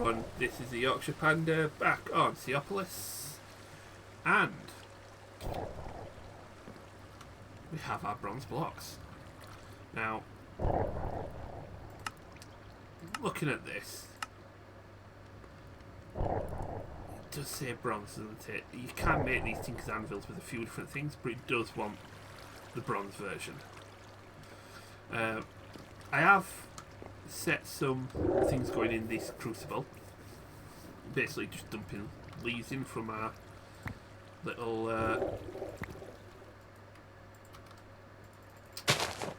everyone, this is the Yorkshire Panda back on Seaopolis, and we have our bronze blocks. Now, looking at this, it does say bronze, doesn't it? You can make these Tinkers anvils with a few different things, but it does want the bronze version. I have set some things going in this crucible, basically just dumping leaves in from our little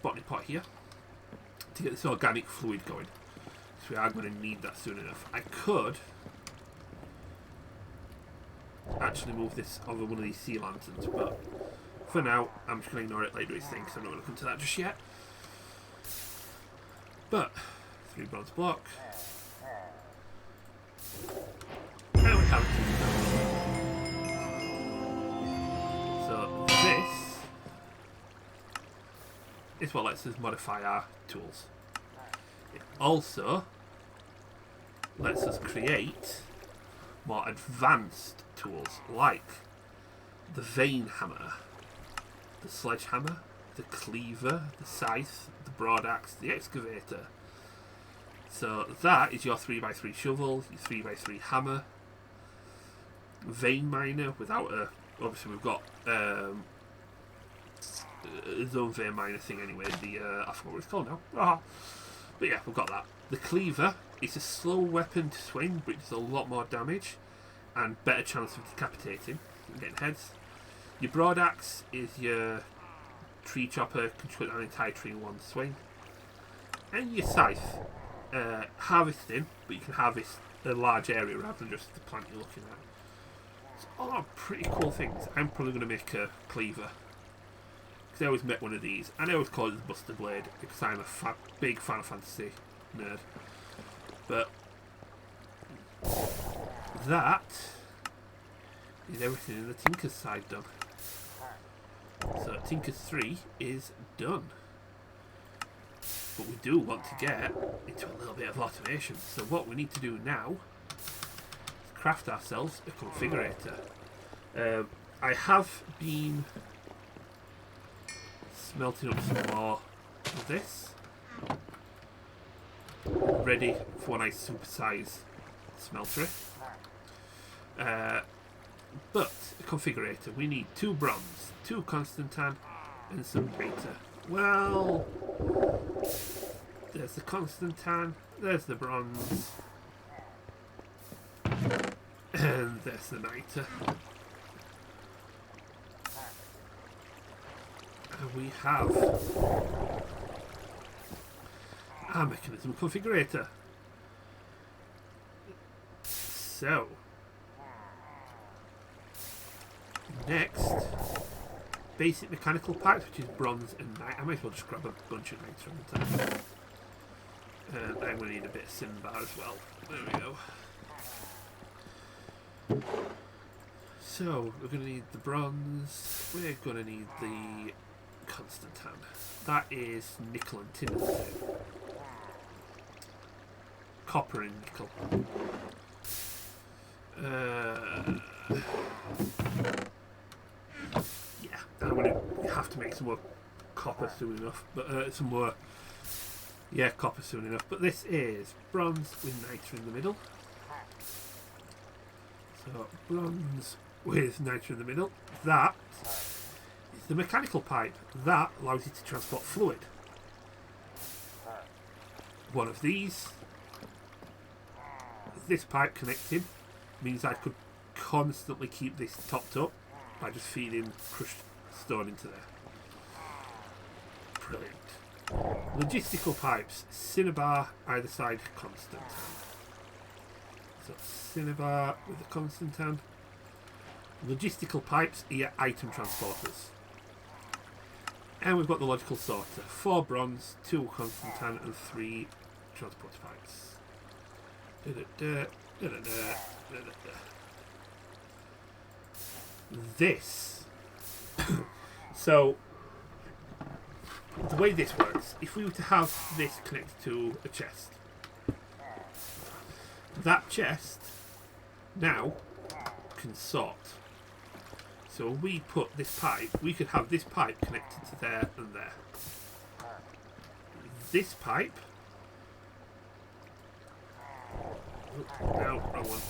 botany pot here to get this organic fluid going, so we are going to need that soon enough. I could actually move this over one of these sea lanterns, but for now I'm just going to ignore it later its thing, because I'm not going to come to that just yet. But 3 bronze block, and we have it. So this is what lets us modify our tools. It also lets us create more advanced tools, like the vein hammer, the sledgehammer, the cleaver, the scythe, the broad axe, the excavator. So that is your 3x3 shovel, your 3x3 hammer, vein miner without a... Obviously we've got his own vein miner thing anyway, the I forgot what it's called now. But yeah, we've got that. The cleaver is a slow weapon to swing, but it does a lot more damage and better chance of decapitating and getting heads. Your broad axe is your tree chopper, can cut down an entire tree in one swing. And your scythe, harvesting, but you can harvest a large area rather than just the plant you're looking at. It's all pretty cool things. I'm probably going to make a cleaver, because I always met one of these, and I always call it the Buster Blade because I'm a big Final Fantasy nerd. But that is everything in the Tinkers side done. So Tinkers 3 is done. But we do want to get into a little bit of automation. So what we need to do now is craft ourselves a configurator. I have been smelting up some more of this, ready for when I supersize smeltery. But a configurator, we need 2 bronze, 2 constantan, and some beta. Well, there's the constantan, there's the bronze, and there's the niter. And we have our mechanism configurator. So next, basic mechanical pipes, which is bronze and niter. I might as well just grab a bunch of niter from the top. And I'm going to need a bit of cinnabar as well. There we go. So we're going to need the bronze. We're going to need the constantan. That is nickel and tin, isn't it? Copper and nickel. Yeah, I'm going to have to make some more copper soon enough, but some more, yeah, copper soon enough. But this is bronze with niter in the middle. So bronze with niter in the middle. That is the mechanical pipe. That allows you to transport fluid. One of these, this pipe connected, means I could constantly keep this topped up by just feeding crushed stone into there. Brilliant. Logistical pipes, cinnabar either side constantan. So cinnabar with the constantan. Logistical pipes are your item transporters. And we've got the logical sorter. 4 bronze, 2 constantan, and 3 transport pipes. This. So the way this works, if we were to have this connected to a chest, that chest now can sort. So when we put this pipe, we could have this pipe connected to there and there. This pipe. No, wrong one.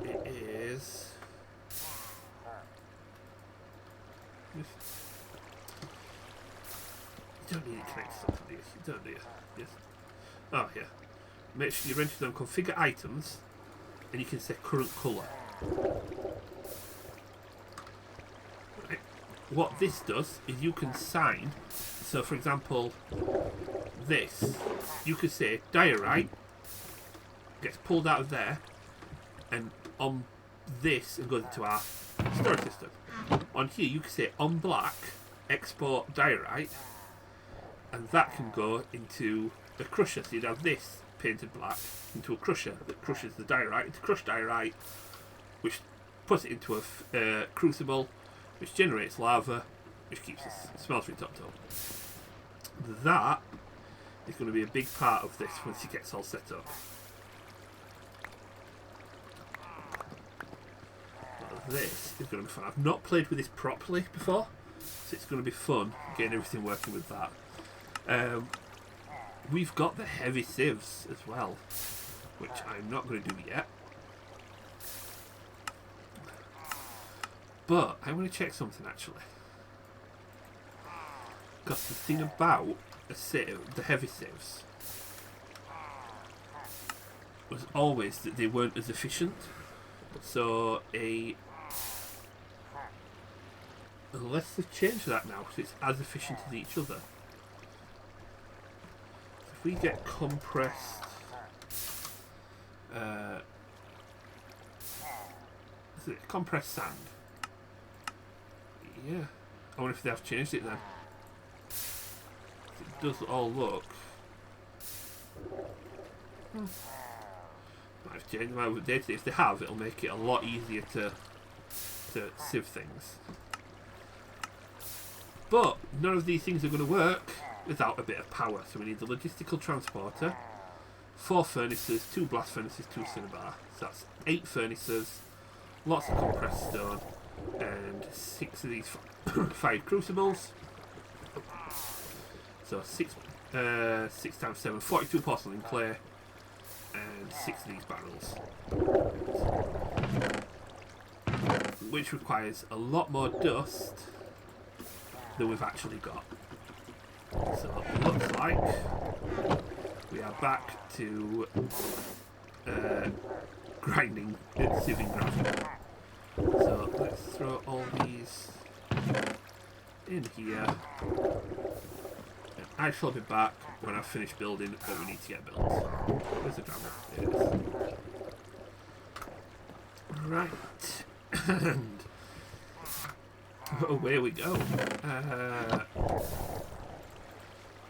It is. You don't need it connected to something, do you? You don't, do you? Yes. Oh, yeah. Make sure you enter them configure items, and you can set current colour. Right. What this does is you can sign. So, for example, this, you could say diorite gets pulled out of there, and on this, and goes into our storage system. On here, you can say on black, export diorite, and that can go into the crusher. So you'd have this painted black into a crusher that crushes the diorite into crushed diorite, which puts it into a crucible, which generates lava, which keeps the smeltery topped up. That is going to be a big part of this once it gets all set up. This is going to be fun. I've not played with this properly before, so it's going to be fun getting everything working with that. We've got the heavy sieves as well, which I'm not going to do yet. But I want to check something actually. Because the thing about a sieve, the heavy sieves, was always that they weren't as efficient. So unless they've changed that now, so it's as efficient as each other. If we get compressed, is it compressed sand? Yeah. I wonder if they have changed it then. It does all look. Might have changed, might have updated it. If they have, it'll make it a lot easier to sieve things. But none of these things are going to work without a bit of power. So we need the logistical transporter, 4 furnaces, 2 blast furnaces, 2 cinnabar. So that's 8 furnaces, lots of compressed stone, and 6 of these 5 crucibles. So 6 times 7, 42 porcelain clay, and 6 of these barrels. Which requires a lot more dust than we've actually got. So it looks like we are back to grinding, sieving gravel. So let's throw all these in here. And I shall be back when I've finished building what we need to get built. Where's the gravel? There it is. Right. And away we go.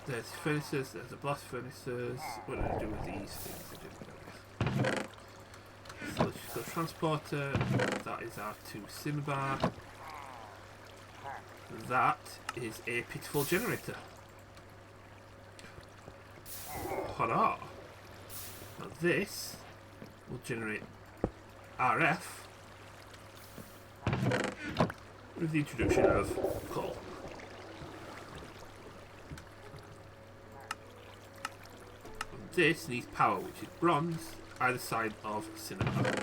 There's furnaces, there's the blast furnaces. What do I do with these things? So let's just go transporter. That is our 2 cinnabar. That is a pitiful generator. Hurrah! Now this will generate RF with the introduction of coal. And this needs power, which is bronze, either side of cinnabar.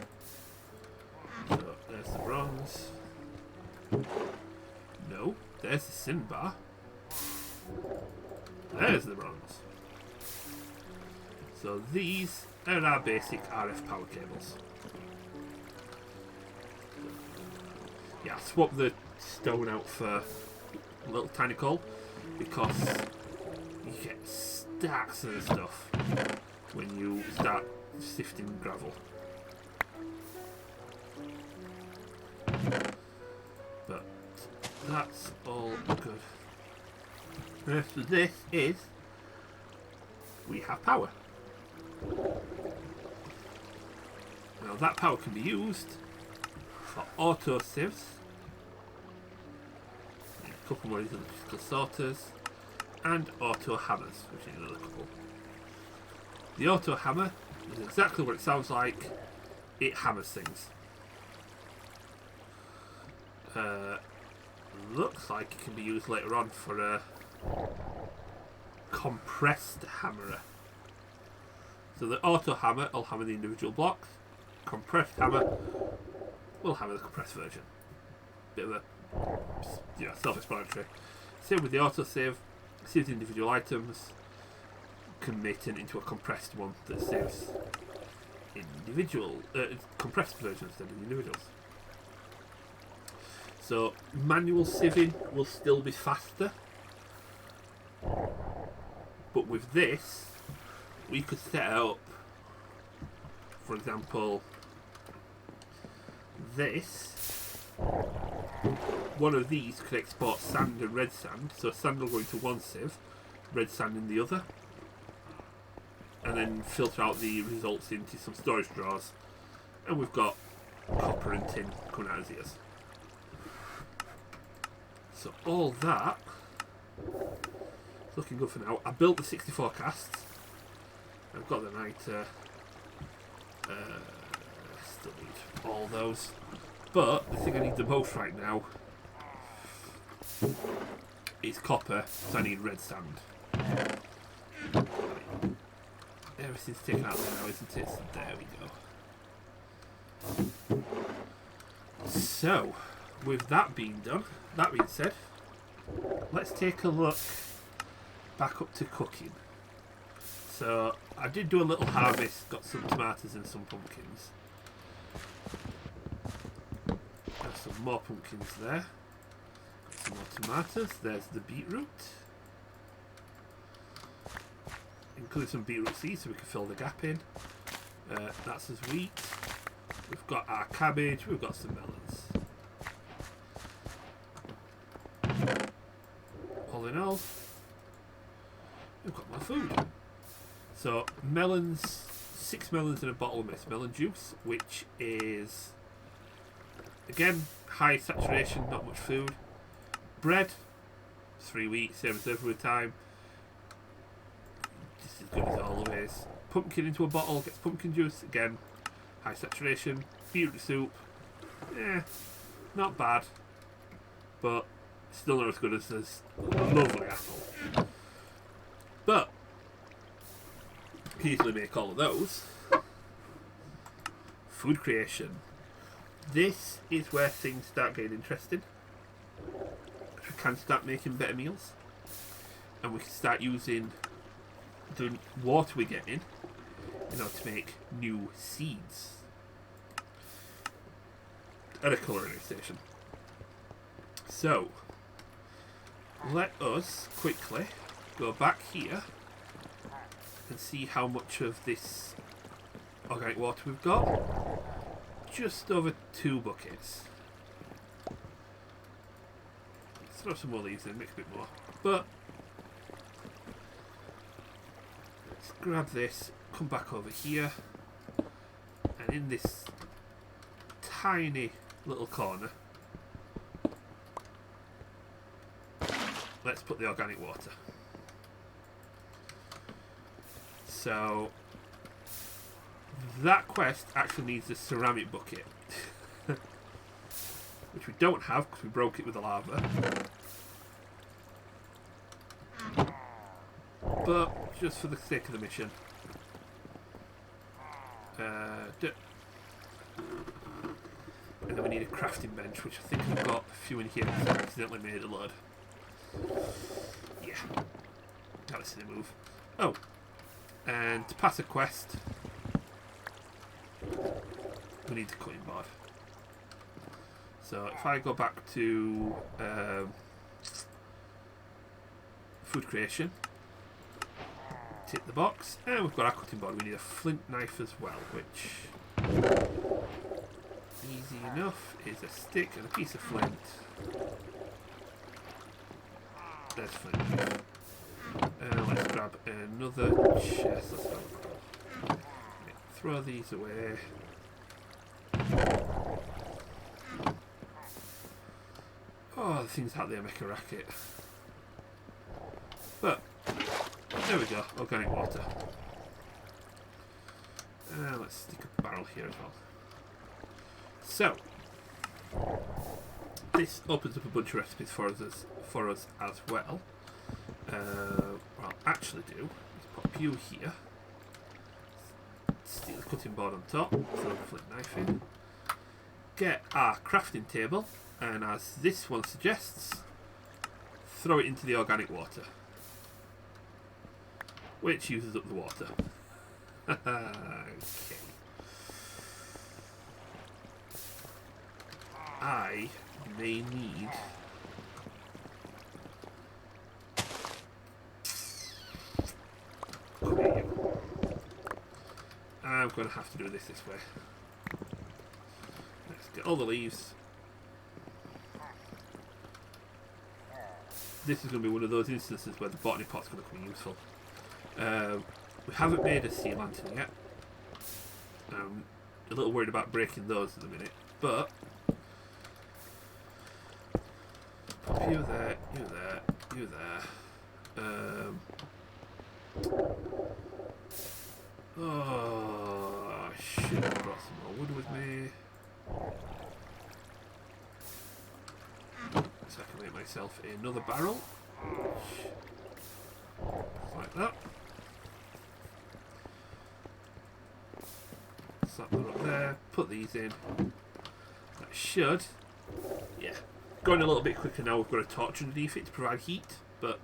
So there's the bronze. No, there's the cinnabar. There's the bronze. So these are our basic RF power cables. Yeah, swap the stone out for a little tiny coal because you get stacks of stuff when you start sifting gravel. But that's all good. So this is, we have power. Now that power can be used for auto sieves. a couple more of these electrical sorters, and auto hammers, which is another couple. The auto hammer is exactly what it sounds like. It hammers things. Looks like it can be used later on for a compressed hammerer. So the auto hammer will hammer the individual blocks. Compressed hammer will hammer the compressed version. Bit of a self-explanatory. Same with the auto save. Saves individual items. Can make it into a compressed one that saves individual compressed versions instead of individuals. So manual sieving will still be faster, but with this we could set up, for example, this. One of these could export sand and red sand, so sand will go into one sieve, red sand in the other, and then filter out the results into some storage drawers, and we've got copper and tin coming out of his ears. So all that is looking good for now. I built the 64 casts. I've got the right still need all those, but the thing I need the most right now is copper, so I need red sand. Everything's taken out there now, isn't it? So there we go. So, with that being said, let's take a look back up to cooking. So, I did do a little harvest, got some tomatoes and some pumpkins. Got some more pumpkins there. Got some more tomatoes. There's the beetroot. Include some beetroot seeds so we can fill the gap in. That's his wheat. We've got our cabbage. We've got some melons. All in all, we've got more food. So melons, 6 melons in a bottle of mixed melon juice, which is again high saturation, not much food. Bread, 3 weeks, same as every time. Just as good as always. Pumpkin into a bottle, gets pumpkin juice, again, high saturation. Beetroot soup, not bad, but still not as good as this lovely apple. But can easily make all of those. Food creation. This is where things start getting interesting. We can start making better meals, and we can start using the water we get in order to make new seeds at a culinary station. So let us quickly go back here and see how much of this organic water we've got. Just over 2 buckets. Let's throw some more leaves in, make a bit more. But let's grab this, come back over here, and in this tiny little corner, let's put the organic water. So that quest actually needs a ceramic bucket, which we don't have because we broke it with the lava. But just for the sake of the mission, and then we need a crafting bench, which I think I've got a few in here because I accidentally made a load. Yeah, that was a move. Oh, and to pass a quest, we need the cutting board. So if I go back to food creation, tick the box, and we've got our cutting board. We need a flint knife as well, which easy enough is a stick and a piece of flint. There's flint knife. Let's grab another chest. Let's go. Throw these away. Oh, the things out there make a racket. But, there we go, organic water. Let's stick a barrel here as well. So, this opens up a bunch of recipes for us as well. What I'll actually do is pop you here. Stick the cutting board on top, so I'll flip knife in. Get our crafting table, and as this one suggests, throw it into the organic water, which uses up the water. Okay. I may need I'm going to have to do this way. Let's get all the leaves. This is going to be one of those instances where the botany pot's going to come useful. We haven't made a sea lantern yet. I'm a little worried about breaking those at the minute, but pop you there, you there, you there. Oh, I should have brought some more wood with me. So I can make myself another barrel. Like that. Slap that up there, put these in. That should, yeah, going a little bit quicker now. We've got a torch underneath it to provide heat, but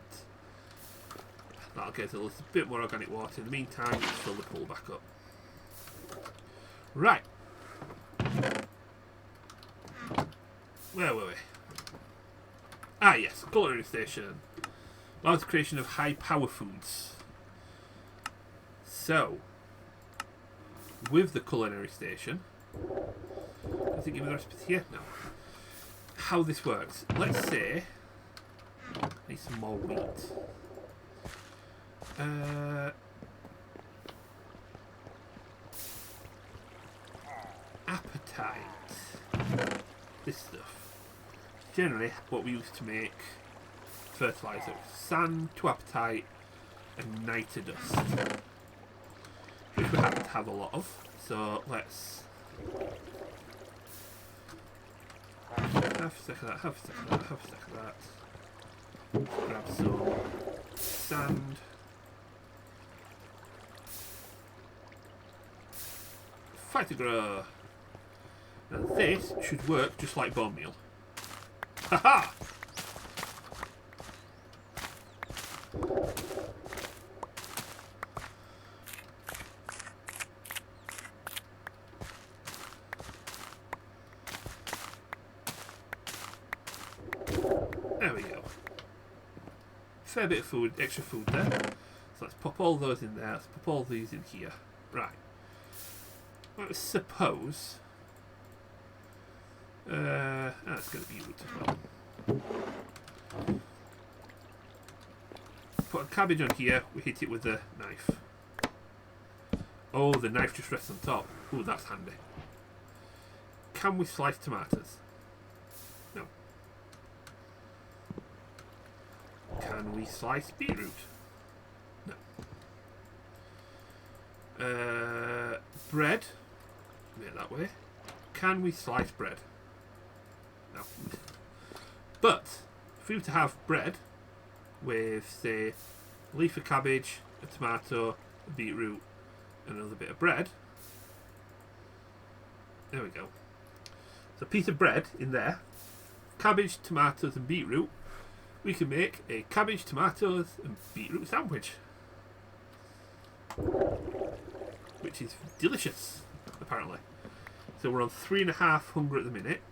that'll get us a little bit more organic water. In the meantime, let's fill the pool back up. Right. Where were we? Ah, yes, culinary station. Allows the creation of high power foods. So, with the culinary station, does it give me the recipes here? No. How this works? Let's say I need some more wheat. Appetite. This stuff. Generally, what we use to make fertilizer: sand to appetite and niter dust, which we happen to have a lot of. So let's have a stack of that. Have a stack of that. Have a stack of that. Grab some sand. Fight to grow. Now this should work just like bone meal. Haha! There we go. Fair bit of food, extra food there. So let's pop all those in there. Let's pop all these in here. Right. Let's suppose. That's going to be wood as well. Put a cabbage on here. We hit it with the knife. Oh, the knife just rests on top. Ooh, that's handy. Can we slice tomatoes? No. Can we slice beetroot? No. Bread. Make that way. Can we slice bread? No. But if we were to have bread with, say, a leaf of cabbage, a tomato, a beetroot, and another bit of bread. There we go. So a piece of bread in there, cabbage, tomatoes, and beetroot. We can make a cabbage, tomatoes, and beetroot sandwich, which is delicious, apparently. So we're on 3.5 hunger at the minute,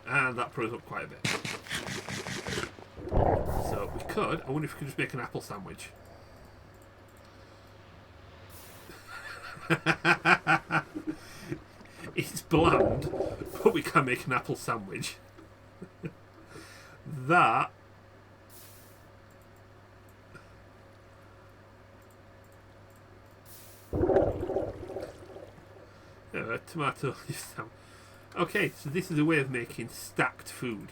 and that put us up quite a bit. So we could, I wonder if we could just make an apple sandwich. It's bland, but we can make an apple sandwich. That tomato leaf sandwich. Okay, so this is a way of making stacked food.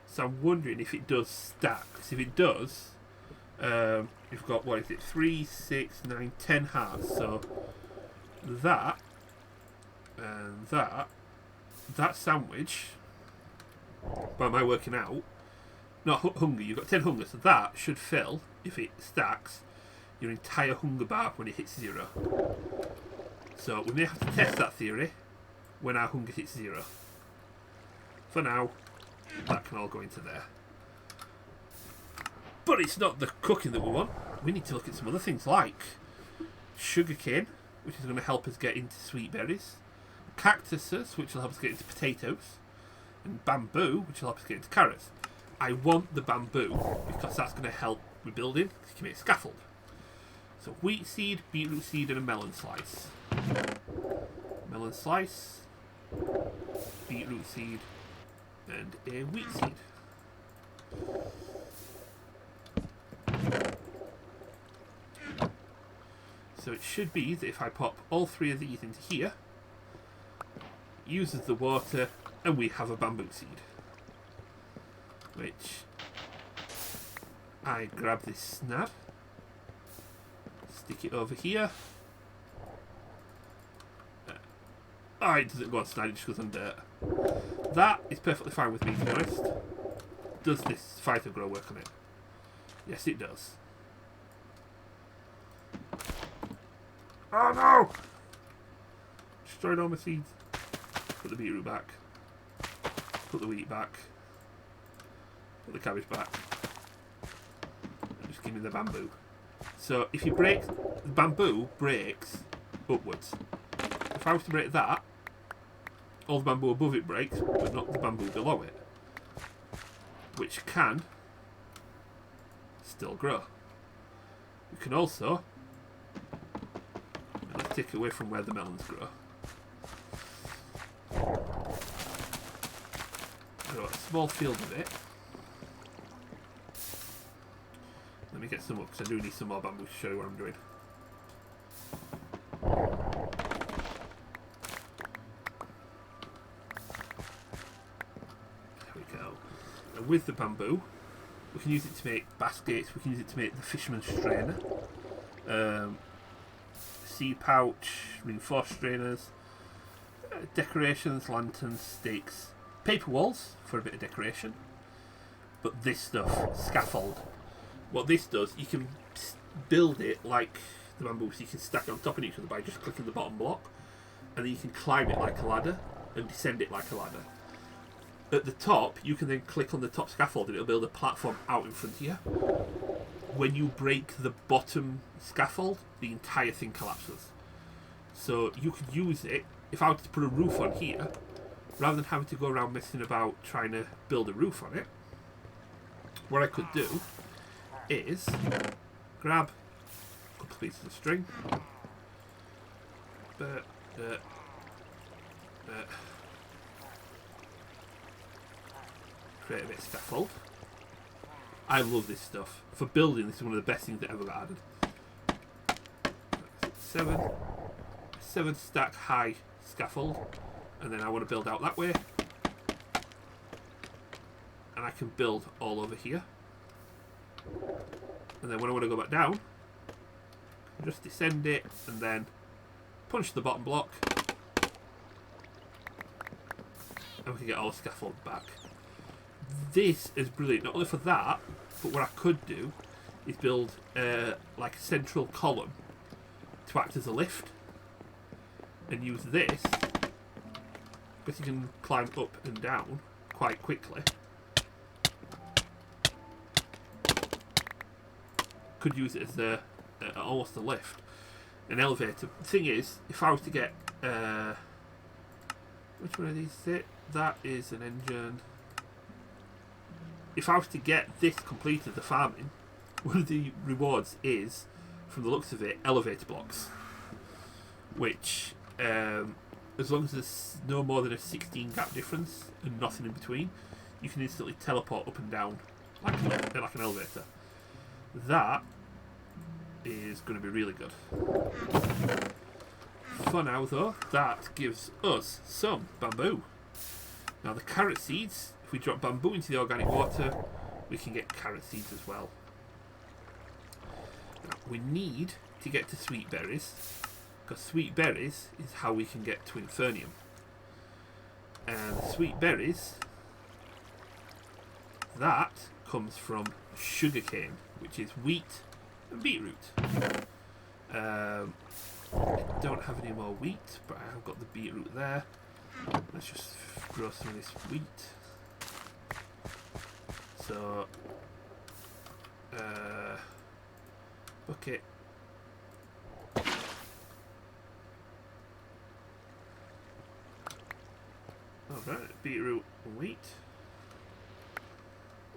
So I'm wondering if it does stack. So if it does, we've got, what is it, 3, 6, 9, 10 hearts. So that and that sandwich, by my working out, not hunger, you've got 10 hunger, so that should fill, if it stacks, your entire hunger bar when it hits 0. So we may have to test that theory when our hunger hits 0. For now, that can all go into there. But it's not the cooking that we want. We need to look at some other things like sugarcane, which is going to help us get into sweet berries, cactuses, which will help us get into potatoes, and bamboo, which will help us get into carrots. I want the bamboo because that's going to help with building. You can make a scaffold. So wheat seed, beetroot seed, and a melon slice. Melon slice, beetroot seed, and a wheat seed. So it should be that if I pop all 3 of these into here, it uses the water, and we have a bamboo seed. Which I grab this snap, stick it over here. It doesn't go on snide, it just goes on dirt. That is perfectly fine with me, to be honest. Does this fighter grow work on it? Yes, it does. Oh no! Destroyed all my seeds. Put the beetroot back. Put the wheat back. Put the cabbage back. And just give me the bamboo. So if you break, the bamboo breaks upwards. If I was to break that, all the bamboo above it breaks, but not the bamboo below it. Which can still grow. You can also, let's take it away from where the melons grow. Grow a small field of it. Let me get some up because I do need some more bamboo to show you what I'm doing. There we go. And with the bamboo, we can use it to make baskets, we can use it to make the fisherman's strainer, seed pouch, reinforced strainers, decorations, lanterns, stakes, paper walls for a bit of decoration. But this stuff, scaffold, what this does, you can build it like the bamboo, so you can stack it on top of each other by just clicking the bottom block, and then you can climb it like a ladder and descend it like a ladder. At the top, you can then click on the top scaffold and it'll build a platform out in front of you. When you break the bottom scaffold, the entire thing collapses. So you could use it, if I were to put a roof on here, rather than having to go around messing about trying to build a roof on it, what I could do is grab a couple of pieces of string, create a bit of scaffold. I love this stuff. For building, this is one of the best things that ever got added. 7 stack high scaffold, and then I want to build out that way, and I can build all over here, and then when I want to go back down, just descend it and then punch the bottom block, and we can get all the scaffold back. This is brilliant, not only for that, but what I could do is build like a central column to act as a lift, and use this because you can climb up and down quite quickly. Could use it as almost a lift, an elevator. The thing is, if I was to get which one of these is it? That is an engine. If I was to get this completed, the farming, one of the rewards is, from the looks of it, elevator blocks, which as long as there's no more than a 16 gap difference and nothing in between, you can instantly teleport up and down like an elevator. That is going to be really good. For now, though, that gives us some bamboo. Now, the carrot seeds, if we drop bamboo into the organic water, we can get carrot seeds as well. Now, we need to get to sweet berries, because sweet berries is how we can get to infernium. And sweet berries, that comes from sugarcane, which is wheat and beetroot. I don't have any more wheat, but I have got the beetroot there. Let's just grow some of this wheat. So, bucket. Alright, beetroot and wheat.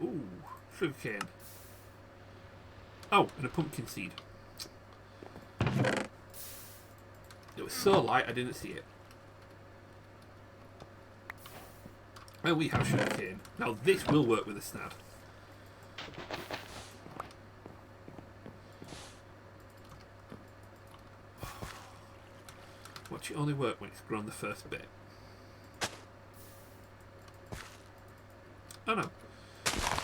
Ooh, sugarcane. Oh, and a pumpkin seed. It was so light I didn't see it. And we have sugarcane. Now this will work with a snad. Watch it only work when it's grown the first bit. Oh no.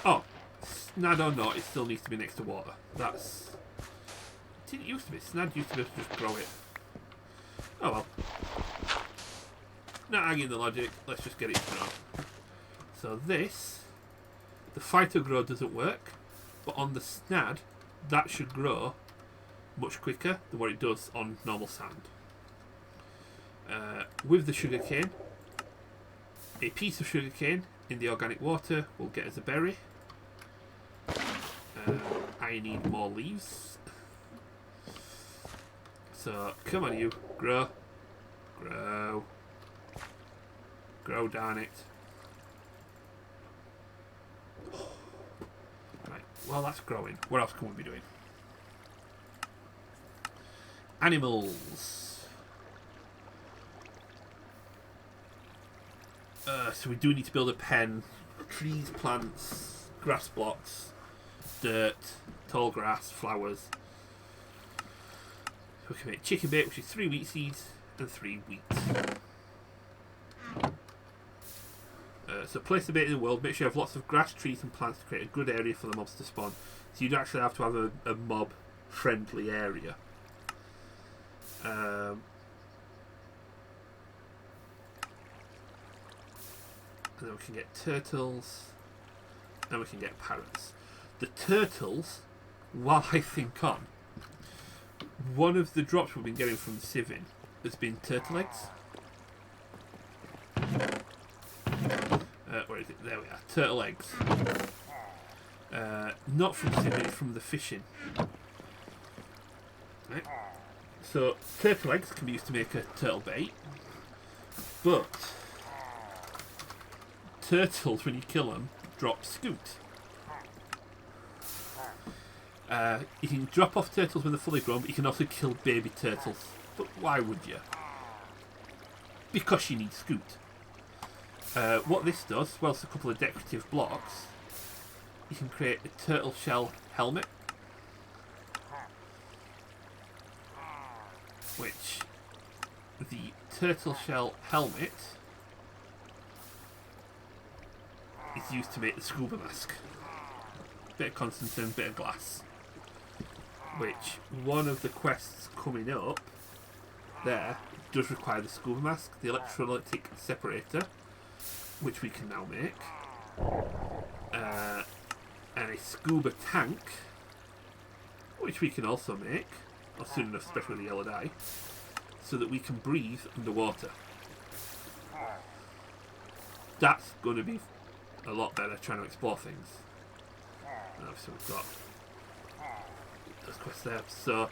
Oh, snad or not, it still needs to be next to water. That's... It didn't used to be. Snad used to be able to just grow it. Oh well. Not arguing the logic, let's just get it to grow. So this, the phytogrow doesn't work, but on the snad, that should grow much quicker than what it does on normal sand. With the sugarcane, a piece of sugarcane in the organic water will get us a berry. I need more leaves. So, come on you, grow. Grow. Grow, darn it. Right, well that's growing. What else can we be doing? Animals. So we do need to build a pen. Trees, plants, grass blocks, dirt, tall grass, flowers. We can make chicken bait, which is 3 wheat seeds and 3 wheat. So place the bait in the world. Make sure you have lots of grass, trees and plants to create a good area for the mobs to spawn. So you'd actually have to have a mob friendly area. And then we can get turtles, and we can get parrots. The turtles, while I think on, one of the drops we've been getting from Sivin has been turtle eggs. Where is it? There we are. Turtle eggs. Not from Sivin, it's from the fishing. Right. So, turtle eggs can be used to make a turtle bait, but turtles, when you kill them, drop scoot. You can drop off turtles when they're fully grown, but you can also kill baby turtles. But why would you? Because you need scoot. What this does, well, it's a couple of decorative blocks. You can create a turtle shell helmet, which the turtle shell helmet is used to make the scuba mask. Bit of Constantine, bit of glass. Which, one of the quests coming up there does require the scuba mask, the electrolytic separator, which we can now make, and a scuba tank, which we can also make, or soon enough, especially with the yellow dye, so that we can breathe underwater. That's going to be a lot better trying to explore things. And obviously we've got those quests there. So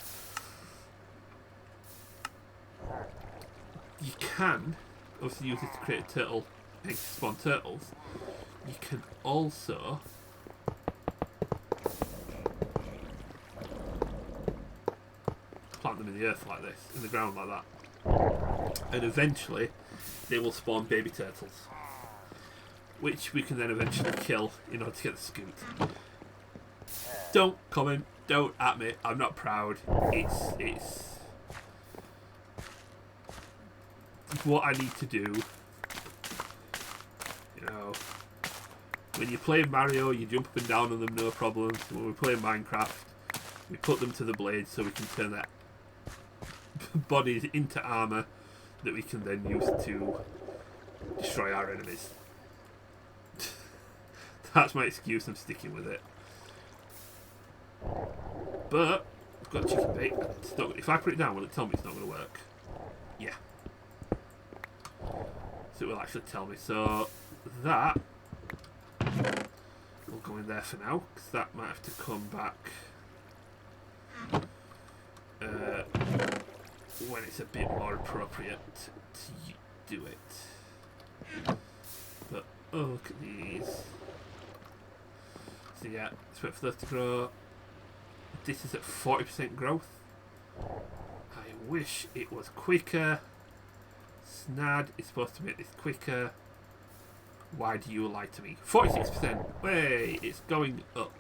you can obviously use it to create a turtle egg to spawn turtles. You can also plant them in the earth like this, in the ground like that, and eventually they will spawn baby turtles, which we can then eventually kill in order to get the scoot. Don't comment, don't at me, I'm not proud. It's what I need to do. You know, when you play Mario, you jump up and down on them, no problem. So when we play Minecraft, we put them to the blade so we can turn their bodies into armour that we can then use to destroy our enemies. That's my excuse, I'm sticking with it. But I've got chicken bait. It's not, if I put it down, will it tell me it's not going to work? Yeah. So it will actually tell me. So that will go in there for now, because that might have to come back when it's a bit more appropriate to do it. But oh, look at these. So yeah, let's wait for those to grow. This is at 40% growth. I wish it was quicker. Snad is supposed to make this quicker. Why do you lie to me? 46%. Way, it's going up.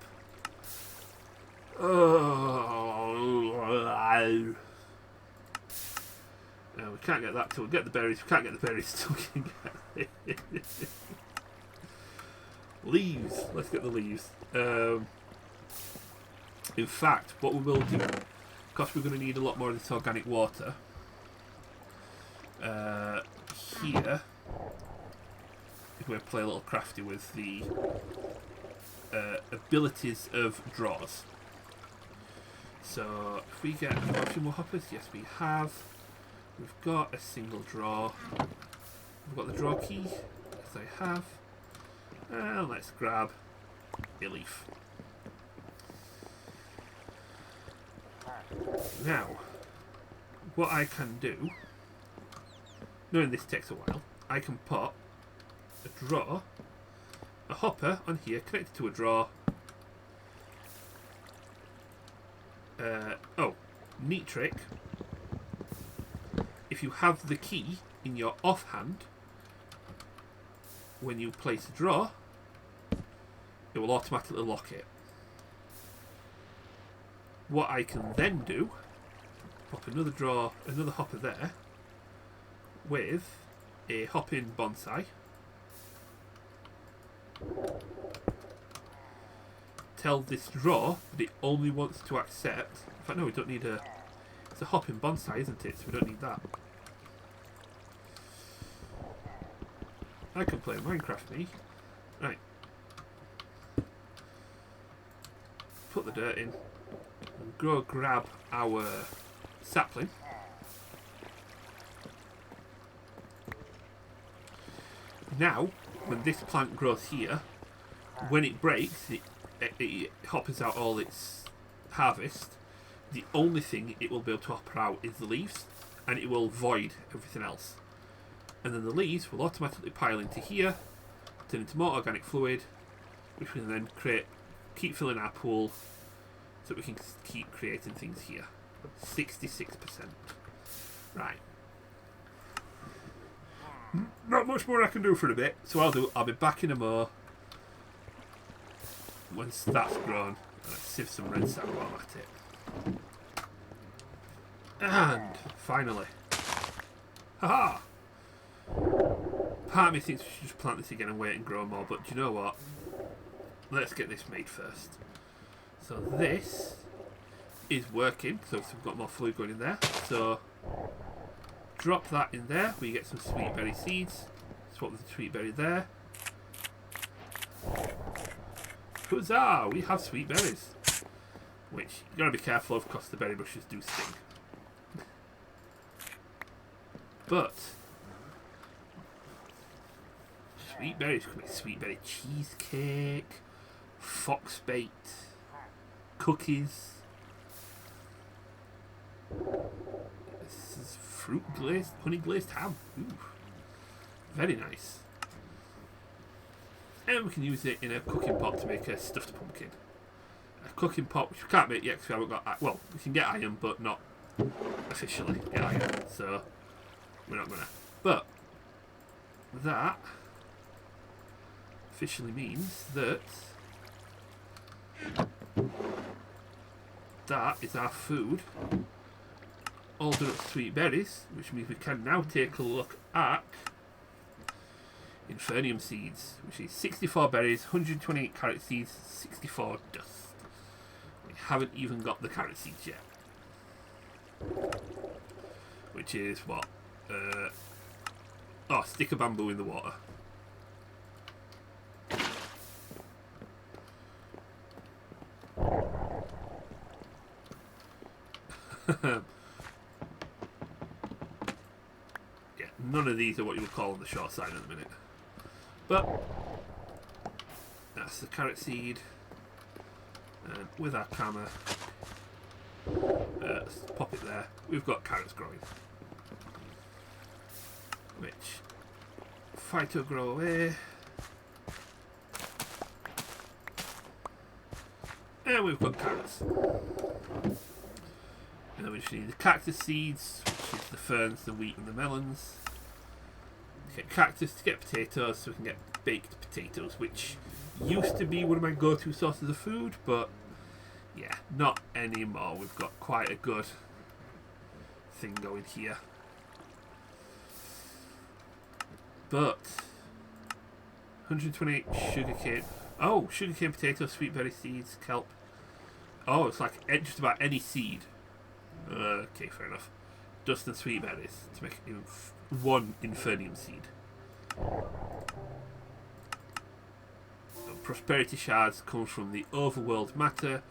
Oh. No, we can't get that till we get the berries. We can't get the berries till we can get it. Leaves. Let's get the leaves. In fact, what we will do, because we're going to need a lot more of this organic water, here, if we play a little crafty with the abilities of draws. So, if we get a few more hoppers, yes we have. We've got a single draw. We've got the draw key, yes I have. And let's grab a leaf. Now, what I can do, knowing this takes a while, I can put a draw, a hopper on here connected to a draw. Neat trick. If you have the key in your offhand, when you place a draw, it will automatically lock it. What I can then do, pop another draw, another hopper there, with a hop-in bonsai. Tell this draw that it only wants to accept. In fact, no, we don't need a. It's a hop-in bonsai, isn't it? So we don't need that. I can play Minecraft, me. Right. Put the dirt in. And go grab our sapling. Now, when this plant grows here, when it breaks, it hoppers out all its harvest. The only thing it will be able to hopper out is the leaves, and it will void everything else. And then the leaves will automatically pile into here, turn into more organic fluid, which we can then keep filling our pool, so we can keep creating things here. 66%. Right. Not much more I can do for a bit, so I'll be back in a more once that's grown. Let's sieve some red sand while I'm at it. And finally, haha! Part of me thinks we should just plant this again and wait and grow more, but do you know what? Let's get this made first. So this is working, so we've got more fluid going in there. So drop that in there, we get some sweet berry seeds. Swap the sweet berry there. Huzzah! We have sweet berries. Which you gotta be careful of because the berry bushes do sting. But sweet berries can make sweet berry cheesecake, fox bait, cookies. This is fruit glazed, honey glazed ham. Ooh, very nice. And we can use it in a cooking pot to make a stuffed pumpkin. A cooking pot which we can't make yet because we haven't got. Well, we can get iron, but not officially get iron. So we're not gonna. But that officially means that that is our food all done up sweet berries, which means we can now take a look at Infernium seeds, which is 64 berries, 128 carrot seeds, 64 dust. We haven't even got the carrot seeds yet. Which is what? Stick of bamboo in the water. Yeah, none of these are what you would call on the short side at the minute. But that's the carrot seed. And with our camera, let's pop it there. We've got carrots growing. Which phyto grow away. And we've got carrots. And then we just need the cactus seeds, which is the ferns, the wheat and the melons. To get cactus, to get potatoes, so we can get baked potatoes, which used to be one of my go-to sources of food, but yeah, not anymore. We've got quite a good thing going here. But 128 sugarcane. Oh, sugarcane, potato, sweet berry seeds, kelp. Oh, it's like just about any seed. Okay, fair enough. Dust and sweet berries to make one Infernium seed. Prosperity shards come from the overworld matter,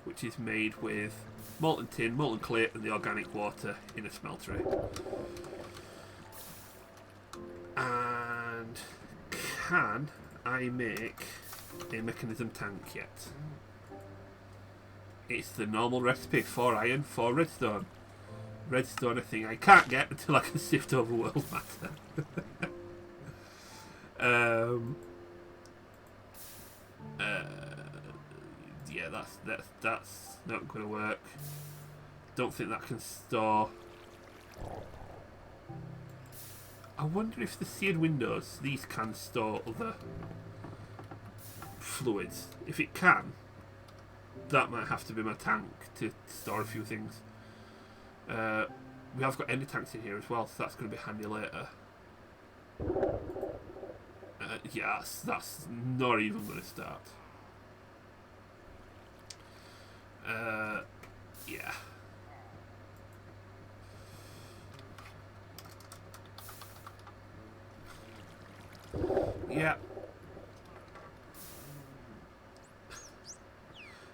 which is made with molten tin, molten clay, and the organic water in a smeltery. And can I make a mechanism tank yet? It's the normal recipe: 4 iron, 4 redstone. Redstone, a thing I can't get until I can sift overworld matter. Yeah, that's not going to work. Don't think that can store. I wonder if the seared windows, these can store other fluids. If it can, that might have to be my tank to store a few things. We have got ender tanks in here as well, so that's going to be handy later. Yes, that's not even going to start. Yeah. Yeah.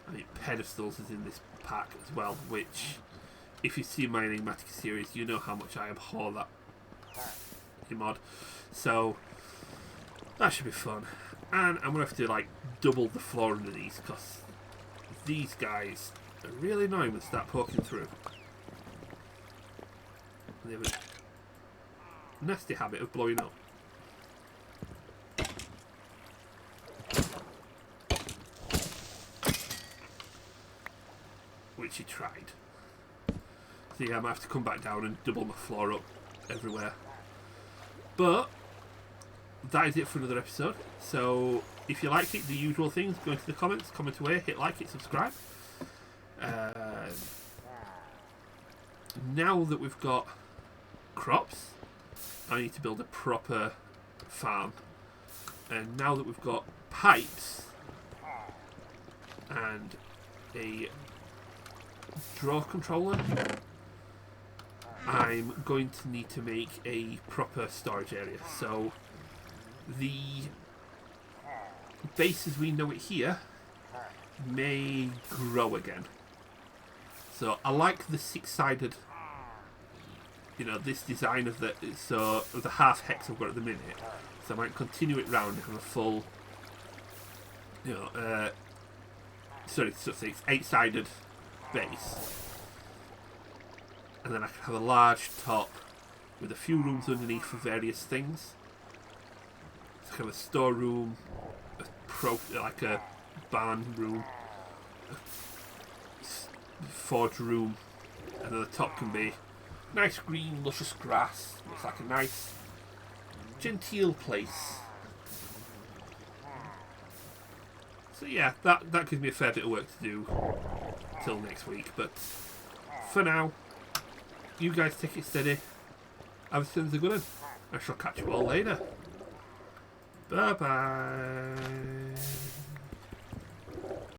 I mean, pedestals is in this pack as well, which, if you see my Enigmatic series, you know how much I abhor that mod. So that should be fun. And I'm gonna have to like double the floor under these, because these guys are really annoying when they start poking through. They have a nasty habit of blowing up. Which he tried. So yeah, I might have to come back down and double my floor up everywhere. But that is it for another episode. So if you liked it, the usual things, go into the comments, comment away, hit like, hit subscribe. Now that we've got crops, I need to build a proper farm. And now that we've got pipes and a draw controller, I'm going to need to make a proper storage area. So the base as we know it here may grow again. So I like the 6-sided, you know, this design of the half hex I've got at the minute. So I might continue it round and have a full, you know, sorry, so it's 8-sided base. And then I can have a large top with a few rooms underneath for various things. It's kind of a storeroom, like a barn room, a forge room, and then the top can be nice green, luscious grass. Looks like a nice, genteel place. So yeah, that gives me a fair bit of work to do till next week. But for now, you guys take it steady. Everything's a good one. I shall catch you all later. Bye bye.